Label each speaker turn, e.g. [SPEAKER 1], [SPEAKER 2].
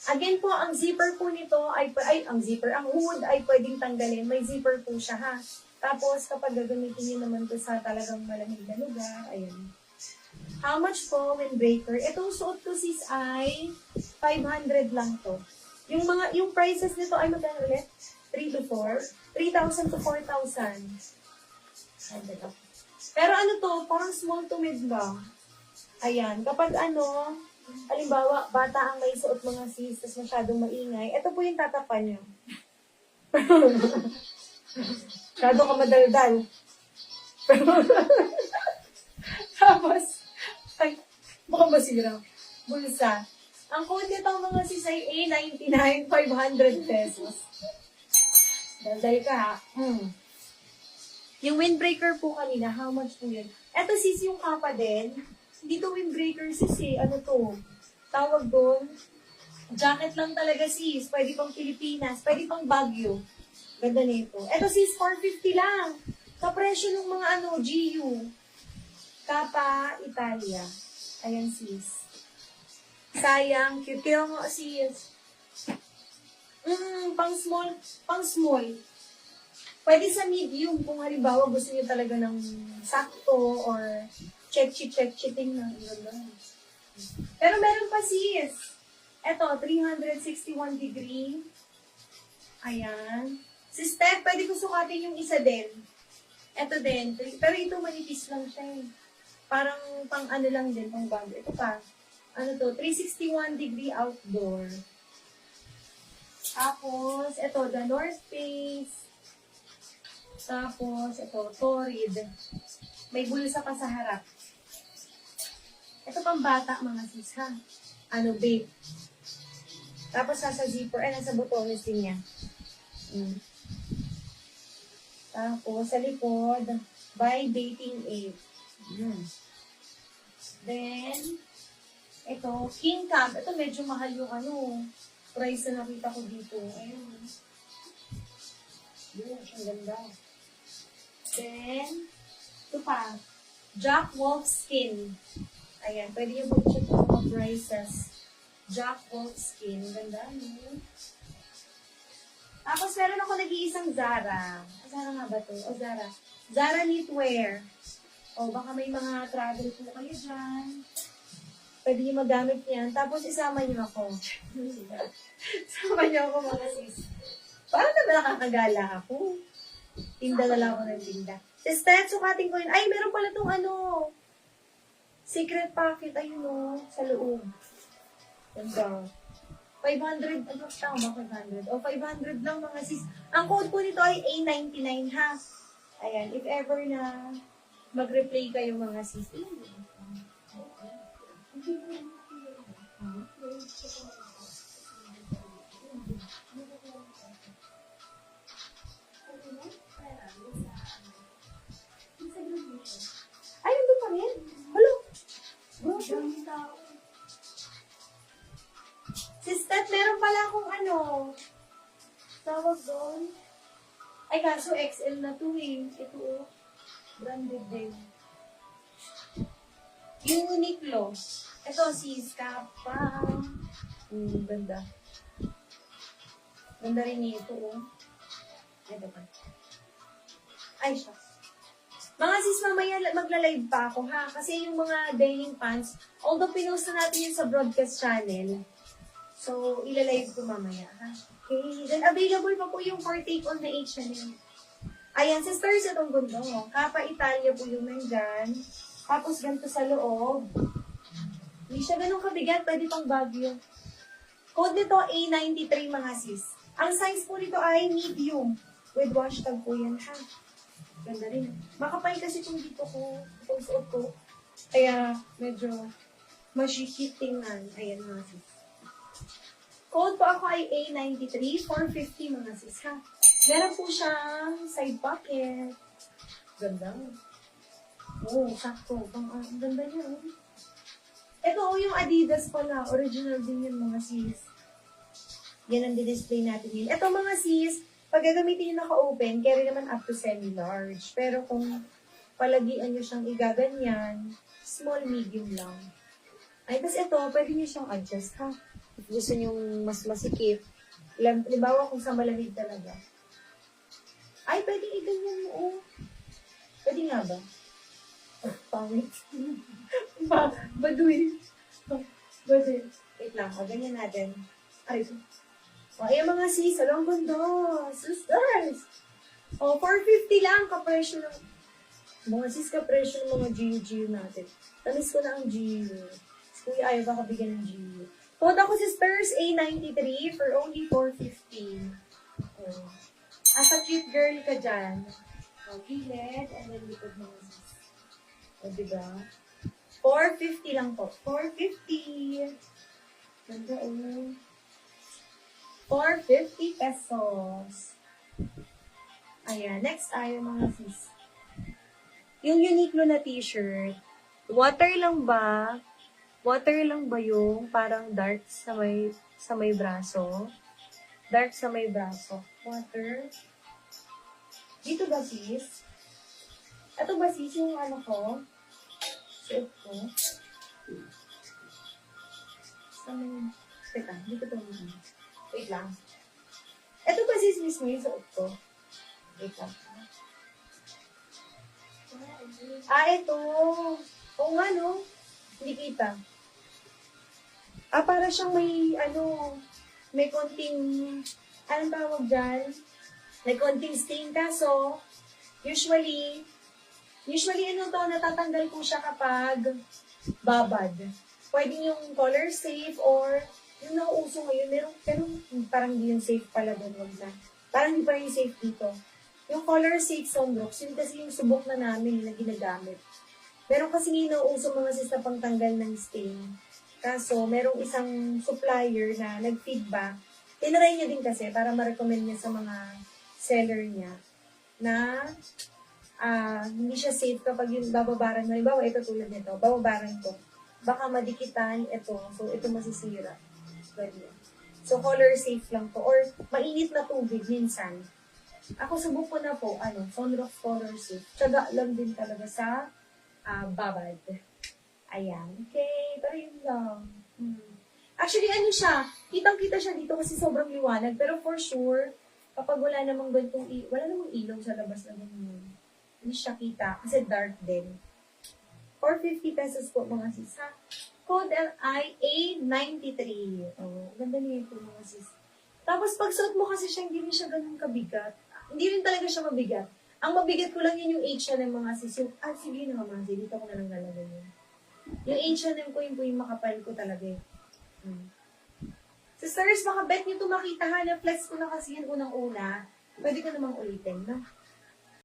[SPEAKER 1] Again po, ang zipper po nito ang hood ay pwedeng tanggalin. May zipper po siya, ha? Tapos, kapag gagamitin niyo naman to sa talagang malamig na lugar, ayun. How much po, windbreaker? Itong suot ko, sis, ay 500 lang to. Yung prices nito ay magkano ulit? 3 to 4? 3,000 to 4,000. Pero ano to, parang small to mid lang. Ayan, kapag halimbawa, bata ang may suot mga sis, tas masyadong maingay, ito po yung tatapan nyo. Masyado ka madaldal. Tapos, ay, baka masira. Bulsa. Ang code nito mga sis ay A99, 500 pesos. Daldal ka ha. Yung windbreaker po kanina, how much po yun? Eto sis yung kapa din. Hindi to windbreaker sis eh. Ano to? Tawag doon. Jacket lang talaga sis. Pwede pang Pilipinas. Pwede pang Baguio. Ganda nito. Eto sis, 450 lang. Kapresyo ng mga GU. Kapa Italia. Ayan sis. Sayang. Cute. Kaya nga sis. Pang small. Pang small. Pwede sa medium kung halimbawa gusto niyo talaga ng sakto or check-cheating na. Pero meron pa sis. Ito, 361 degree. Ayan. Sis Ted, pwede ko sukatin yung isa din. Ito din. Pero ito manipis lang siya eh. Parang pang ano lang din, pang bago. Ito pa. Ano to? 361 degree outdoor. Tapos, ito, the North Face. Tapos, ito, Torrid. May bulsa pa sa harap. Ito pang bata, mga sis, ha? Babe. Tapos, nasa zipper, nasa botones din niya. Tapos, sa likod, by Dating Ape. Then, ito, King Cam. Ito, medyo mahal yung price na nakita ko dito. Ayun. Yun, siyang ganda. Then, ito pa, Jack Wolfskin. Ayan, pwede yung mag-check ang mga prices. Jack Wolfskin. Ganda, no? Tapos, meron ako nag-iisang Zara. Zara nga ba to? O, Zara. Zara Knitwear. O, baka may mga travel po kayo dyan. Pwede yung magamit yan. Tapos, isama niyo ako. Isama niyo ako, mga sis. Parang naman nakakagala ako. Tinda na lang ako ng tinda. Sister, sukatin ko yun. Ay, meron pala itong secret pocket. Ayun sa loob. Ganda. 500, tama ba 500? O, 500 lang mga sis. Ang code po nito ay A99 ha. Ayan, if ever na mag-replay kayo mga sis. Ay, nandun pa rin? Hello? Sister, meron pala akong tawag doon. Ay, kaso XL na to eh. Ito branded din. Uniqlo. Ito, sis, Kappa. Ganda. Ganda rin ito, Ito pa. Ay, siya. Mga sis, mamaya magla-live pa ako, ha? Kasi yung mga denim pants, although pinost na natin yun sa broadcast channel, so, ilalive ko mamaya, ha? Okay. Then, available pa po yung for take on na H&M. Ayan, sisters, itong gundo. Kapa Italia po yung nandyan. Tapos, ganito sa loob. Hindi siya ganun kabigat, pwede pang Baguio. Code nito, A93, mga sis. Ang size po nito ay medium. With wash tag po yan, ha? Ganda rin. Makapal kasi itong dito ko, itong suot ko. Kaya, medyo masikip tingnan. Ayan, mga sis. Code po ako ay A93, 450 mga sis, ha? Meron po siyang side pocket. Ganda. Sakto. Ang ganda niya, Ito, yung Adidas pala. Original din yun, mga sis. Yan ang di-display natin yun. Ito, mga sis, pag gagamitin nyo naka-open, carry naman up to semi-large. Pero kung palagian nyo siyang igaganyan, small, medium lang. Ay, tapos ito, pwede nyo siyang adjust, ha? If gusto nyong mas masikip, halimbawa kung sa malamig talaga. Ay, pwede i-ganyan mo, oh. Pwede nga ba? Oh, pangit. Baduy. Baduy. Wait lang, o, ganyan natin. Ay, ito. O, ayan mga sis, alam ganda. Sisters! O, 450 lang kapresyo ng mga sis kapresyo ng mga GU natin. Tamis ko na ang GU. Kuya, ayaw ka kabigyan ng GU. Code ako sisters, A93 for only 450. O. Asa cute girl ka dyan. O, gilid, and then likod mga sis. O, diba? 450 lang po. 450. Ganda, oh. 450 pesos. Ayan. Next tayo mga sis. Yung Uniqlo na t-shirt. Water lang ba? Water lang ba yung parang dark sa may braso? Dark sa may braso. Water. Dito ba sis? Ito ba sis yung ano ko? Suot ko? Sa may... Teka, dito to. Wait lang. Ito ba sis mismo yung suot ko? Wait lang. Ito. Oo nga, no? Hindi kita. Para siyang may, may konting, anong tawag dyan? May konting stain ka. So, usually, natatanggal ko siya kapag babad. Pwede yung color safe or yung nauuso ngayon, pero parang hindi yung safe pala doon, wag na. Parang hindi pa yung safe dito. Yung color safe sunrocks, yun kasi yung subok na namin na ginagamit. Meron kasi yung nauuso mga sis na pangtanggal ng stain. Kaso, merong isang supplier na nag-feedback. Tinry niya din kasi para ma-recommend niya sa mga seller niya na hindi siya safe kapag yung bababaran mo. Halimbawa, ito tulad nito, bababaran ko. Baka madikitan ito. So, ito masisira. Ganyan. So, color safe lang to. Or, mainit na tubig minsan. Ako, subok ko na po, sunrocks color safe. Tsaga lang din talaga sa babad. Ayan. Okay. Pero yun lang. Actually, siya? Kitang-kita siya dito kasi sobrang liwanag. Pero for sure, kapag wala namang ilaw sa labas na ganyan. Hindi siya kita kasi dark din. 450 pesos po mga sis, ha? Code LIA93. Oh, ganda niya ito mga sis. Tapos pag suot mo kasi siya, hindi rin siya ganun kabigat. Hindi rin talaga siya mabigat. Ang mabigat ko lang yun yung H&M mga sis. Sige na mga sis, dito ko na lang lalagay yun. Yung H&M ko, yun po yung makapal ko talaga eh. Sisters, baka bet nyo ito makita ha, na flex ko na kasi yan unang-una. Pwede ko namang ulitin, no?